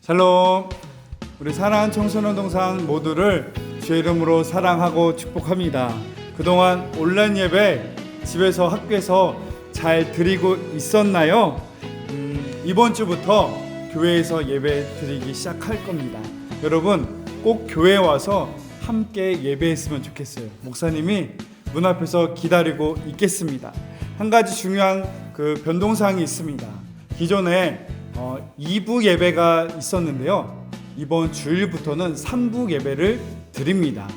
샬롬. 우리 사랑하는 청소년 동상 모두를 주의 이름으로 사랑하고 축복합니다. 그동안 온라인 예배 집에서 학교에서 잘 드리고 있었나요? 이번 주부터 교회에서 예배 드리기 시작할 겁니다. 여러분 꼭 교회에 와서 함께 예배했으면 좋겠어요. 목사님이 문 앞에서 기다리고 있겠습니다. 한 가지 중요한 변동사항이 있습니다. 기존에 2부 예배가 있었는데요. 이번 주일부터는 3부 예배를 드립니다.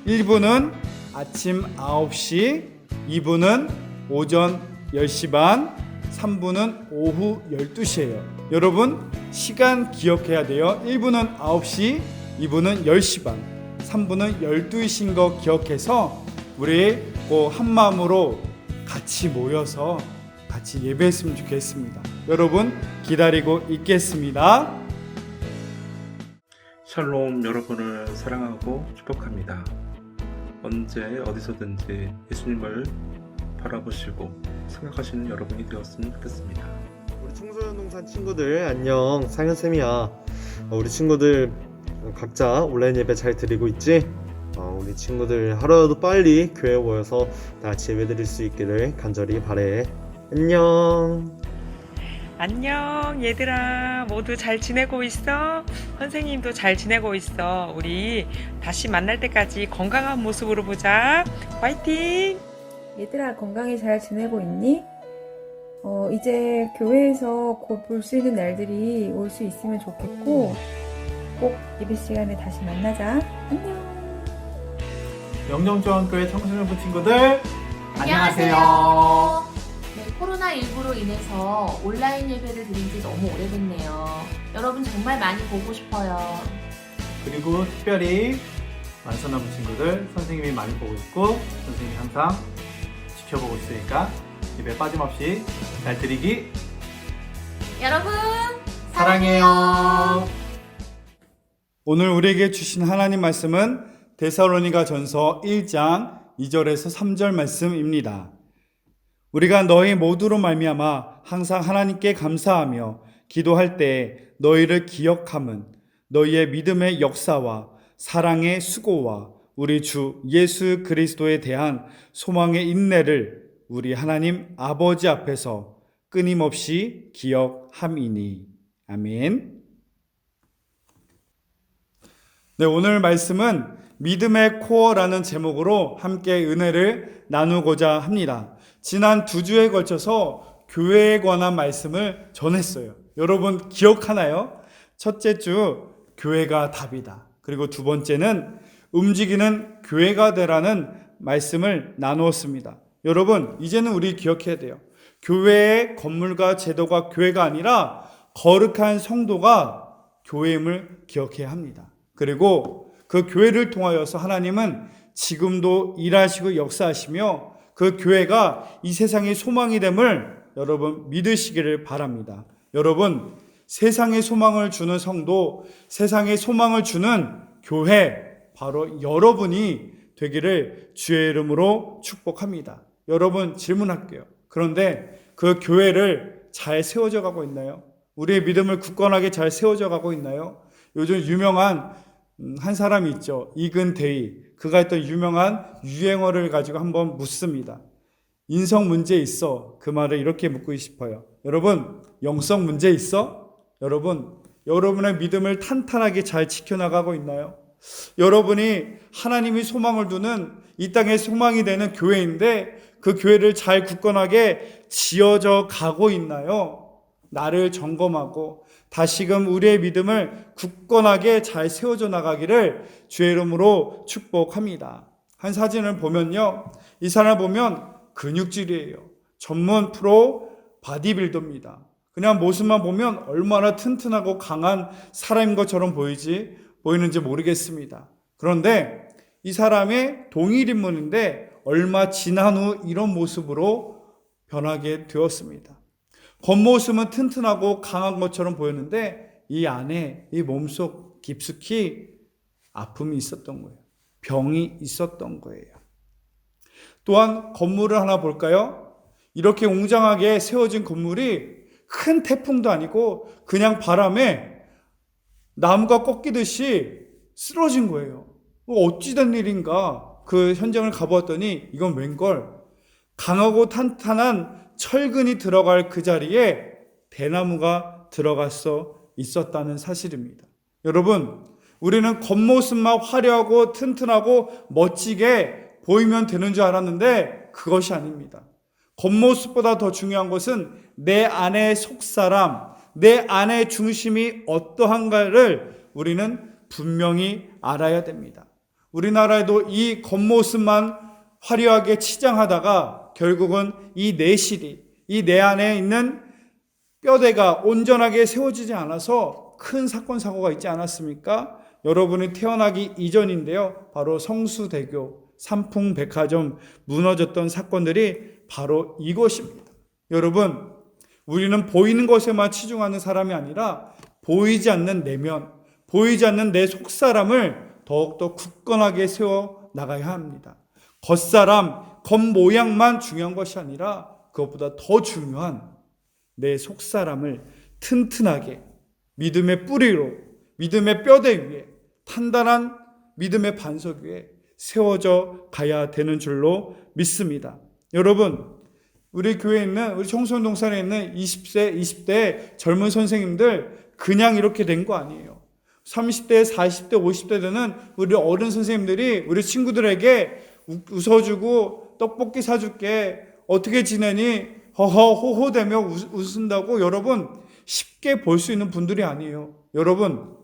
1부는 아침 9시, 2부는 오전 10시 반, 3부는 오후 12시예요. 여러분 시간 기억해야 돼요. 1부는 9시, 2부는 10시 반, 3부는 12시인 거 기억해서 우리 꼭 한마음으로 같이 모여서 같이 예배했으면 좋겠습니다. 여러분 기다리고 있겠습니다. 샬롬. 여러분을 사랑하고 축복합니다. 언제 어디서든지 예수님을 바라보시고 생각하시는 여러분이 되었으면 좋겠습니다. 우리 청소년 동산 친구들 안녕. 상현쌤이야. 우리 친구들 각자 온라인 예배 잘 드리고 있지? 우리 친구들 하루라도 빨리 교회에 모여서 다 같이 예배 드릴 수 있기를 간절히 바래. 안녕. 안녕 얘들아, 모두 잘 지내고 있어? 선생님도 잘 지내고 있어. 우리 다시 만날 때까지 건강한 모습으로 보자. 화이팅! 얘들아, 건강히 잘 지내고 있니? 이제 교회에서 곧 볼 수 있는 날들이 올 수 있으면 좋겠고, 꼭 예배 시간에 다시 만나자. 안녕. 영정중앙교회 청소년부 친구들 안녕하세요. 네, 코로나19로 인해서 온라인 예배를 드린 지 너무 오래됐네요. 여러분 정말 많이 보고 싶어요. 그리고 특별히 만선나무 친구들 선생님이 많이 보고 있고 선생님이 항상 지켜보고 있으니까 예배 빠짐없이 잘 드리기 여러분 사랑해요. 오늘 우리에게 주신 하나님 말씀은 데살로니가 전서 1장 2절에서 3절 말씀입니다. 우리가 너희 모두로 말미암아 항상 하나님께 감사하며 기도할 때 너희를 기억함은 너희의 믿음의 역사와 사랑의 수고와 우리 주 예수 그리스도에 대한 소망의 인내를 우리 하나님 아버지 앞에서 끊임없이 기억함이니. 아멘. 네, 오늘 말씀은 믿음의 코어라는 제목으로 함께 은혜를 나누고자 합니다. 지난 2주에 걸쳐서 교회에 관한 말씀을 전했어요. 여러분 기억하나요? 첫째 주 교회가 답이다. 그리고 두 번째는 움직이는 교회가 되라는 말씀을 나누었습니다. 여러분 이제는 우리 기억해야 돼요. 교회의 건물과 제도가 교회가 아니라 거룩한 성도가 교회임을 기억해야 합니다. 그리고 그 교회를 통하여서 하나님은 지금도 일하시고 역사하시며 그 교회가 이 세상의 소망이 됨을 여러분 믿으시기를 바랍니다. 여러분 세상의 소망을 주는 성도, 세상의 소망을 주는 교회, 바로 여러분이 되기를 주의 이름으로 축복합니다. 여러분 질문할게요. 그런데 그 교회를 잘 세워져 가고 있나요? 우리의 믿음을 굳건하게 잘 세워져 가고 있나요? 요즘 유명한 한 사람이 있죠. 이근대위. 그가 했던 유명한 유행어를 가지고 한번 묻습니다. 인성 문제 있어? 그 말을 이렇게 묻고 싶어요. 여러분 영성 문제 있어? 여러분 여러분의 믿음을 탄탄하게 잘 지켜나가고 있나요? 여러분이 하나님이 소망을 두는 이 땅의 소망이 되는 교회인데 그 교회를 잘 굳건하게 지어져 가고 있나요? 나를 점검하고 다시금 우리의 믿음을 굳건하게 잘 세워져 나가기를 주의 이름으로 축복합니다. 한 사진을 보면요, 이 사람을 보면 근육질이에요. 전문 프로 바디빌더입니다. 그냥 모습만 보면 얼마나 튼튼하고 강한 사람인 것처럼 보이는지 모르겠습니다. 그런데 이 사람의 동일 인물인데 얼마 지난 후 이런 모습으로 변하게 되었습니다. 겉모습은 튼튼하고 강한 것처럼 보였는데 이 안에 이 몸속 깊숙이 아픔이 있었던 거예요. 병이 있었던 거예요. 또한 건물을 하나 볼까요? 이렇게 웅장하게 세워진 건물이 큰 태풍도 아니고 그냥 바람에 나무가 꺾이듯이 쓰러진 거예요. 어찌된 일인가? 그 현장을 가보았더니 이건 웬걸? 강하고 탄탄한 철근이 들어갈 그 자리에 대나무가 들어가서 있었다는 사실입니다. 여러분, 우리는 겉모습만 화려하고 튼튼하고 멋지게 보이면 되는 줄 알았는데 그것이 아닙니다. 겉모습보다 더 중요한 것은 내 안의 속사람, 내 안의 중심이 어떠한가를 우리는 분명히 알아야 됩니다. 우리나라에도 이 겉모습만 화려하게 치장하다가 결국은 이 내실이, 이 내 안에 있는 뼈대가 온전하게 세워지지 않아서 큰 사건, 사고가 있지 않았습니까? 여러분이 태어나기 이전인데요. 바로 성수대교, 삼풍백화점 무너졌던 사건들이 바로 이것입니다. 여러분, 우리는 보이는 것에만 치중하는 사람이 아니라 보이지 않는 내면, 보이지 않는 내 속사람을 더욱더 굳건하게 세워 나가야 합니다. 겉사람, 겉모양만 중요한 것이 아니라 그것보다 더 중요한 내 속사람을 튼튼하게 믿음의 뿌리로, 믿음의 뼈대 위에, 단단한 믿음의 반석 위에 세워져 가야 되는 줄로 믿습니다. 여러분, 우리 교회에 있는, 우리 청소년 동산에 있는 20세, 20대 젊은 선생님들 그냥 이렇게 된 거 아니에요. 30대, 40대, 50대 되는 우리 어른 선생님들이 우리 친구들에게 웃어주고 떡볶이 사줄게, 어떻게 지내니? 호호대며 웃은다고 여러분 쉽게 볼 수 있는 분들이 아니에요. 여러분,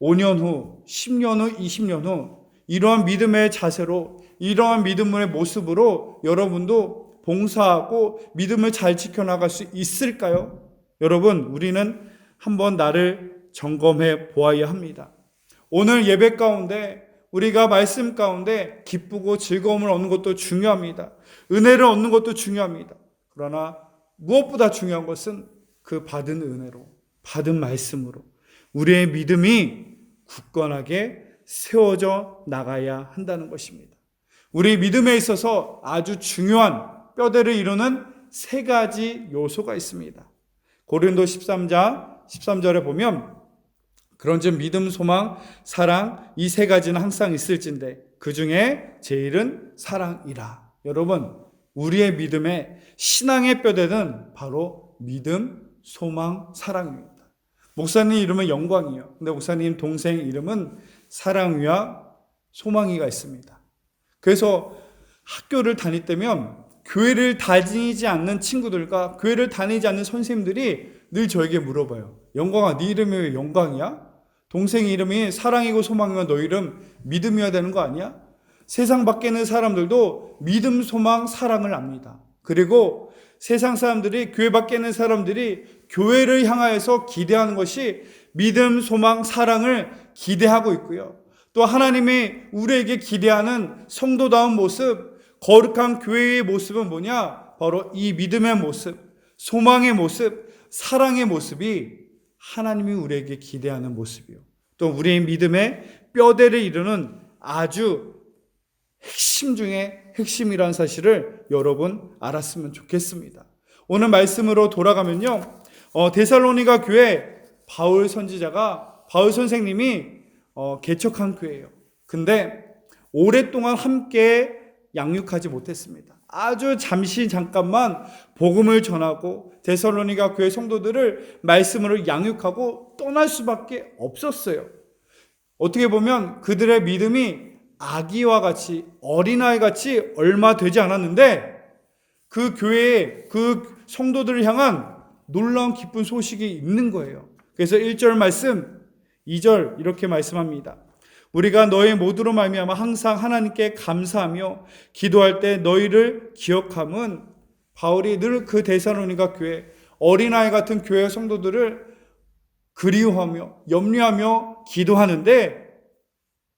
5년 후, 10년 후, 20년 후 이러한 믿음의 자세로, 이러한 믿음의 모습으로 여러분도 봉사하고 믿음을 잘 지켜나갈 수 있을까요? 여러분, 우리는 한번 나를 점검해 보아야 합니다. 오늘 예배 가운데 우리가 말씀 가운데 기쁘고 즐거움을 얻는 것도 중요합니다. 은혜를 얻는 것도 중요합니다. 그러나 무엇보다 중요한 것은 그 받은 은혜로, 받은 말씀으로 우리의 믿음이 굳건하게 세워져 나가야 한다는 것입니다. 우리 믿음에 있어서 아주 중요한 뼈대를 이루는 세 가지 요소가 있습니다. 고린도 13장 13절에 보면 그런즉 믿음, 소망, 사랑 이 세 가지는 항상 있을진데 그 중에 제일은 사랑이라. 여러분, 우리의 믿음의 신앙의 뼈대는 바로 믿음, 소망, 사랑입니다. 목사님 이름은 영광이요. 근데 목사님 동생 이름은 사랑이와 소망이가 있습니다. 그래서 학교를 다닐 때면 교회를 다니지 않는 친구들과 교회를 다니지 않는 선생님들이 늘 저에게 물어봐요. 영광아, 네 이름이 왜 영광이야? 동생 이름이 사랑이고 소망이면 너 이름 믿음이어야 되는 거 아니야? 세상 밖에 있는 사람들도 믿음, 소망, 사랑을 압니다. 그리고 세상 사람들이, 교회 밖에 있는 사람들이 교회를 향하여서 기대하는 것이 믿음, 소망, 사랑을 기대하고 있고요. 또 하나님이 우리에게 기대하는 성도다운 모습, 거룩한 교회의 모습은 뭐냐? 바로 이 믿음의 모습, 소망의 모습, 사랑의 모습이 하나님이 우리에게 기대하는 모습이요. 또 우리의 믿음의 뼈대를 이루는 아주 핵심 중에 핵심이라는 사실을 여러분 알았으면 좋겠습니다. 오늘 말씀으로 돌아가면요. 데살로니가 교회 바울 선지자가, 바울 선생님이 개척한 교회예요. 근데 오랫동안 함께 양육하지 못했습니다. 아주 잠깐만 복음을 전하고 데살로니가 교회 성도들을 말씀으로 양육하고 떠날 수밖에 없었어요. 어떻게 보면 그들의 믿음이 아기와 같이, 어린아이 같이 얼마 되지 않았는데 그 교회에 그 성도들을 향한 놀라운 기쁜 소식이 있는 거예요. 그래서 1절 말씀, 2절 이렇게 말씀합니다. 우리가 너희 모두로 말미암아 항상 하나님께 감사하며 기도할 때 너희를 기억함은, 바울이 늘 그 데살로니가 교회, 어린아이 같은 교회 성도들을 그리워하며 염려하며 기도하는데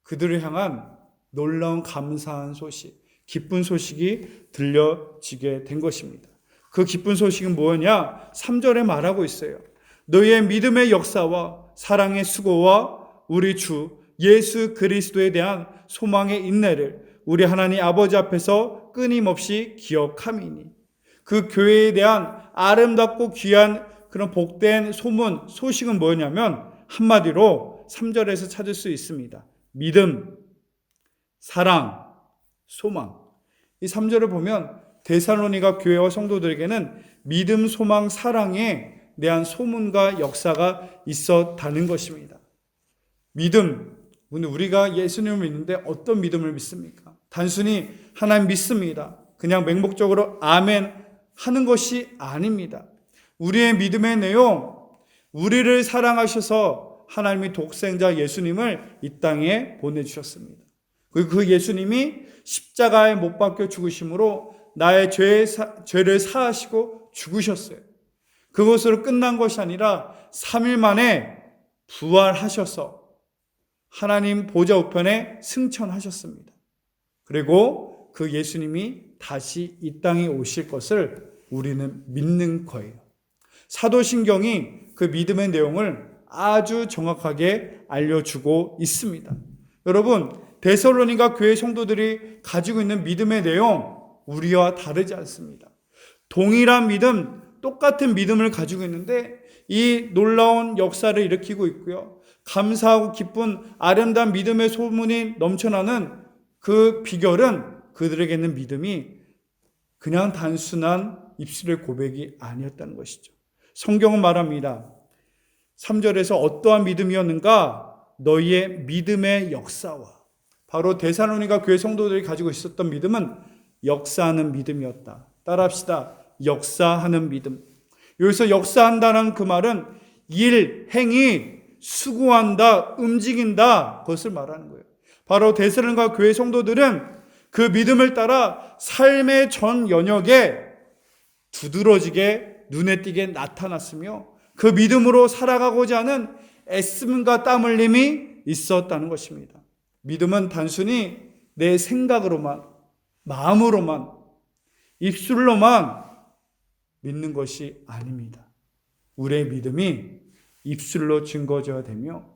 그들을 향한 놀라운 감사한 소식, 기쁜 소식이 들려지게 된 것입니다. 그 기쁜 소식은 뭐냐? 3절에 말하고 있어요. 너희의 믿음의 역사와 사랑의 수고와 우리 주 예수 그리스도에 대한 소망의 인내를 우리 하나님 아버지 앞에서 끊임없이 기억함이니. 그 교회에 대한 아름답고 귀한 그런 복된 소문, 소식은 뭐냐면 한마디로 3절에서 찾을 수 있습니다. 믿음, 사랑, 소망. 이 3절을 보면 데살로니가 교회와 성도들에게는 믿음, 소망, 사랑에 대한 소문과 역사가 있었다는 것입니다. 믿음, 오늘 우리가 예수님을 믿는데 어떤 믿음을 믿습니까? 단순히 하나님 믿습니다. 그냥 맹목적으로 아멘 하는 것이 아닙니다. 우리의 믿음의 내용, 우리를 사랑하셔서 하나님이 독생자 예수님을 이 땅에 보내주셨습니다. 그리고 그 예수님이 십자가에 못 박혀 죽으심으로 나의 죄를 사하시고 죽으셨어요. 그것으로 끝난 것이 아니라 3일 만에 부활하셔서 하나님 보좌 우편에 승천하셨습니다. 그리고 그 예수님이 다시 이 땅에 오실 것을 우리는 믿는 거예요. 사도신경이 그 믿음의 내용을 아주 정확하게 알려주고 있습니다. 여러분, 데살로니가 교회 성도들이 가지고 있는 믿음의 내용, 우리와 다르지 않습니다. 동일한 믿음, 똑같은 믿음을 가지고 있는데 이 놀라운 역사를 일으키고 있고요. 감사하고 기쁜 아름다운 믿음의 소문이 넘쳐나는 그 비결은 그들에게는 믿음이 그냥 단순한 입술의 고백이 아니었다는 것이죠. 성경은 말합니다. 3절에서 어떠한 믿음이었는가? 너희의 믿음의 역사와, 바로 데살로니가 교회 성도들이 가지고 있었던 믿음은 역사하는 믿음이었다. 따라합시다. 역사하는 믿음. 여기서 역사한다는 그 말은 일, 행위, 수고한다, 움직인다, 그것을 말하는 거예요. 바로 데살로니가 교회 성도들은 그 믿음을 따라 삶의 전 영역에 두드러지게 눈에 띄게 나타났으며 그 믿음으로 살아가고자 하는 애씀과 땀 흘림이 있었다는 것입니다. 믿음은 단순히 내 생각으로만, 마음으로만, 입술로만 믿는 것이 아닙니다. 우리의 믿음이 입술로 증거져야 되며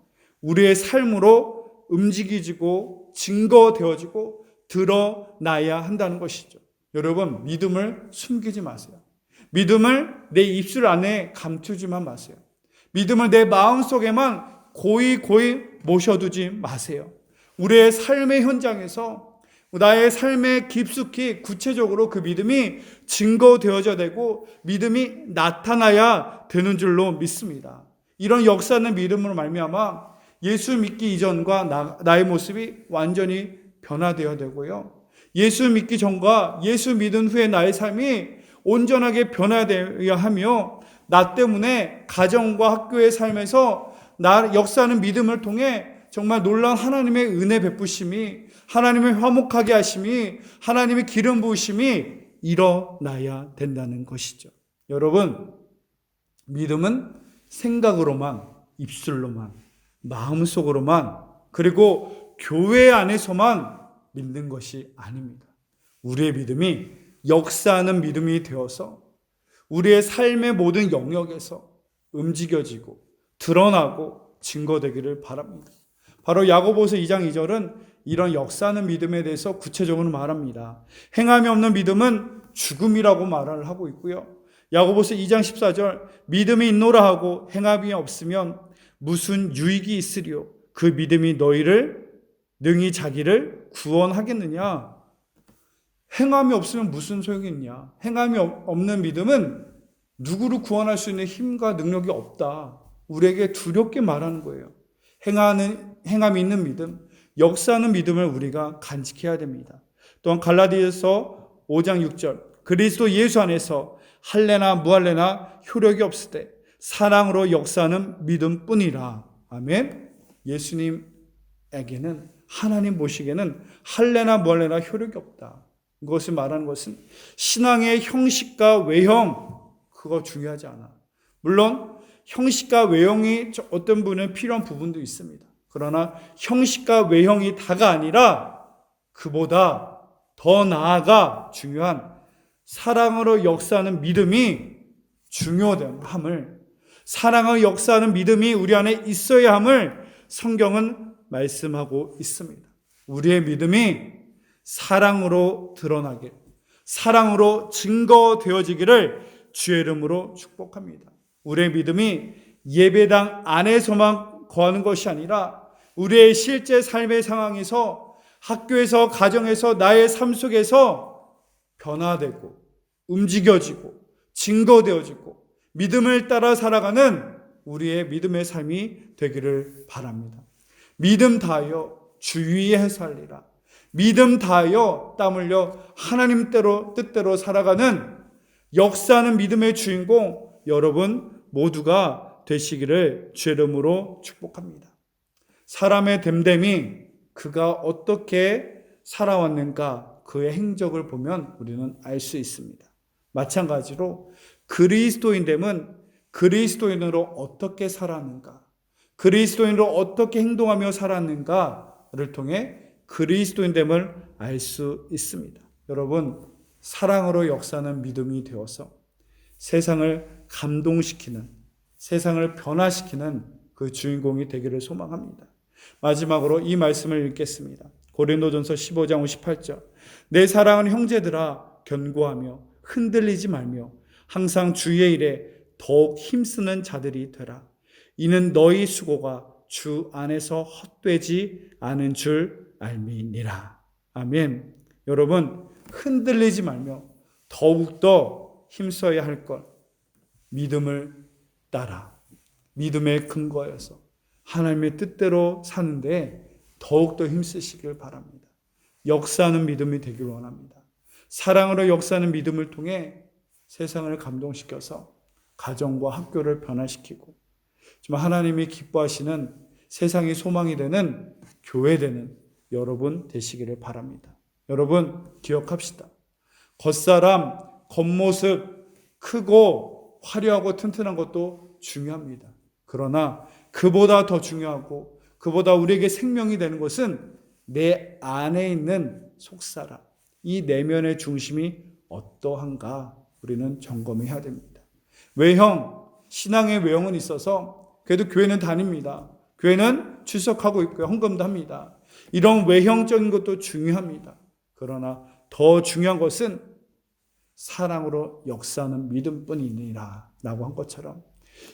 우리의 삶으로 움직이지고 증거되어지고 드러나야 한다는 것이죠. 여러분, 믿음을 숨기지 마세요. 믿음을 내 입술 안에 감추지만 마세요. 믿음을 내 마음속에만 고이 모셔두지 마세요. 우리의 삶의 현장에서 나의 삶에 깊숙이 구체적으로 그 믿음이 증거되어져야 되고 믿음이 나타나야 되는 줄로 믿습니다. 이런 역사는 믿음으로 말미암아 예수 믿기 이전과 나의 모습이 완전히 변화되어야 되고요. 예수 믿기 전과 예수 믿은 후에 나의 삶이 온전하게 변화되어야 하며 나 때문에 가정과 학교의 삶에서 나 역사하는 믿음을 통해 정말 놀라운 하나님의 은혜 베푸심이, 하나님의 화목하게 하심이, 하나님의 기름 부으심이 일어나야 된다는 것이죠. 여러분, 믿음은 생각으로만, 입술로만, 마음속으로만, 그리고 교회 안에서만 믿는 것이 아닙니다. 우리의 믿음이 역사하는 믿음이 되어서 우리의 삶의 모든 영역에서 움직여지고 드러나고 증거되기를 바랍니다. 바로 야고보서 2장 2절은 이런 역사하는 믿음에 대해서 구체적으로 말합니다. 행함이 없는 믿음은 죽음이라고 말을 하고 있고요. 야고보서 2장 14절, 믿음이 있노라 하고 행함이 없으면 무슨 유익이 있으리요? 그 믿음이 너희를 능히 자기를 구원하겠느냐? 행함이 없으면 무슨 소용이 있냐? 행함이 없는 믿음은 누구를 구원할 수 있는 힘과 능력이 없다. 우리에게 두렵게 말하는 거예요. 행함이 있는 믿음, 역사하는 믿음을 우리가 간직해야 됩니다. 또한 갈라디아서 5장 6절, 그리스도 예수 안에서 할례나 무할례나 효력이 없을 때 사랑으로 역사하는 믿음뿐이라. 아멘. 예수님에게는, 하나님 보시기에는 할례나 무할례나 효력이 없다. 이것을 말하는 것은 신앙의 형식과 외형, 그거 중요하지 않아. 물론 형식과 외형이 어떤 분은 필요한 부분도 있습니다. 그러나 형식과 외형이 다가 아니라 그보다 더 나아가 중요한 사랑으로 역사하는 믿음이 중요함을, 사랑으로 역사하는 믿음이 우리 안에 있어야 함을 성경은 말씀하고 있습니다. 우리의 믿음이 사랑으로 드러나길, 사랑으로 증거되어지기를 주의 이름으로 축복합니다. 우리의 믿음이 예배당 안에서만 거하는 것이 아니라 우리의 실제 삶의 상황에서, 학교에서, 가정에서, 나의 삶 속에서 변화되고 움직여지고 증거되어지고 믿음을 따라 살아가는 우리의 믿음의 삶이 되기를 바랍니다. 믿음 다하여 주 위에 살리라. 믿음 다하여 땀 흘려 하나님 뜻대로 살아가는 역사하는 믿음의 주인공 여러분 모두가 되시기를 주의 이름으로 축복합니다. 사람의 됨됨이 그가 어떻게 살아왔는가 그의 행적을 보면 우리는 알 수 있습니다. 마찬가지로 그리스도인됨은 그리스도인으로 어떻게 살았는가, 그리스도인으로 어떻게 행동하며 살았는가를 통해 그리스도인됨을 알 수 있습니다. 여러분, 사랑으로 역사하는 믿음이 되어서 세상을 감동시키는, 세상을 변화시키는 그 주인공이 되기를 소망합니다. 마지막으로 이 말씀을 읽겠습니다. 고린도전서 15장 58절. 내 사랑하는 형제들아 견고하며 흔들리지 말며 항상 주의 일에 더욱 힘쓰는 자들이 되라. 이는 너희 수고가 주 안에서 헛되지 않은 줄 알미니라. 아멘. 여러분, 흔들리지 말며 더욱더 힘써야 할 것, 믿음을 따라 믿음의 근거여서 하나님의 뜻대로 사는데 더욱더 힘쓰시길 바랍니다. 역사하는 믿음이 되길 원합니다. 사랑으로 역사하는 믿음을 통해 세상을 감동시켜서 가정과 학교를 변화시키고 정말 하나님이 기뻐하시는 세상이 소망이 되는 교회 되는 여러분 되시기를 바랍니다. 여러분 기억합시다. 겉사람, 겉모습 크고 화려하고 튼튼한 것도 중요합니다. 그러나 그보다 더 중요하고 그보다 우리에게 생명이 되는 것은 내 안에 있는 속사람, 이 내면의 중심이 어떠한가 우리는 점검해야 됩니다. 외형, 신앙의 외형은 있어서 그래도 교회는 다닙니다. 교회는 출석하고 있고요. 헌금도 합니다. 이런 외형적인 것도 중요합니다. 그러나 더 중요한 것은 사랑으로 역사하는 믿음뿐이니라 라고 한 것처럼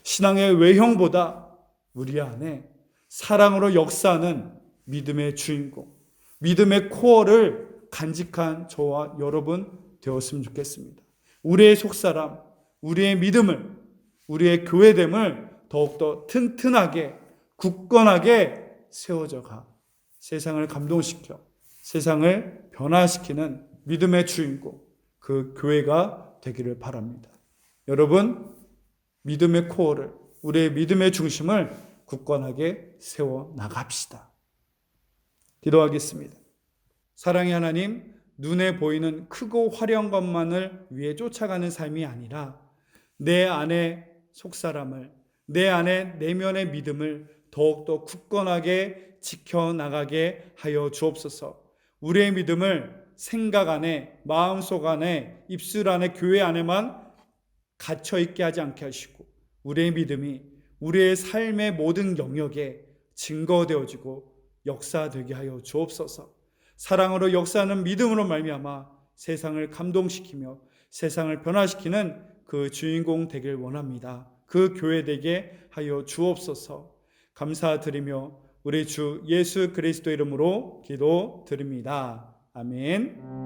신앙의 외형보다 우리 안에 사랑으로 역사하는 믿음의 주인공, 믿음의 코어를 간직한 저와 여러분 되었으면 좋겠습니다. 우리의 속사람, 우리의 믿음을, 우리의 교회됨을 더욱더 튼튼하게, 굳건하게 세워져가 세상을 감동시켜 세상을 변화시키는 믿음의 주인공, 그 교회가 되기를 바랍니다. 여러분, 믿음의 코어를, 우리의 믿음의 중심을 굳건하게 세워 나갑시다. 기도하겠습니다. 사랑의 하나님, 눈에 보이는 크고 화려한 것만을 위해 쫓아가는 삶이 아니라 내 안의 속사람을, 내 안의 내면의 믿음을 더욱더 굳건하게 지켜나가게 하여 주옵소서. 우리의 믿음을 생각 안에, 마음속 안에, 입술 안에, 교회 안에만 갇혀있게 하지 않게 하시고 우리의 믿음이 우리의 삶의 모든 영역에 증거되어지고 역사되게 하여 주옵소서. 사랑으로 역사하는 믿음으로 말미암아 세상을 감동시키며 세상을 변화시키는 그 주인공 되길 원합니다. 그 교회 되게 하여 주옵소서. 감사드리며 우리 주 예수 그리스도 이름으로 기도드립니다. 아멘.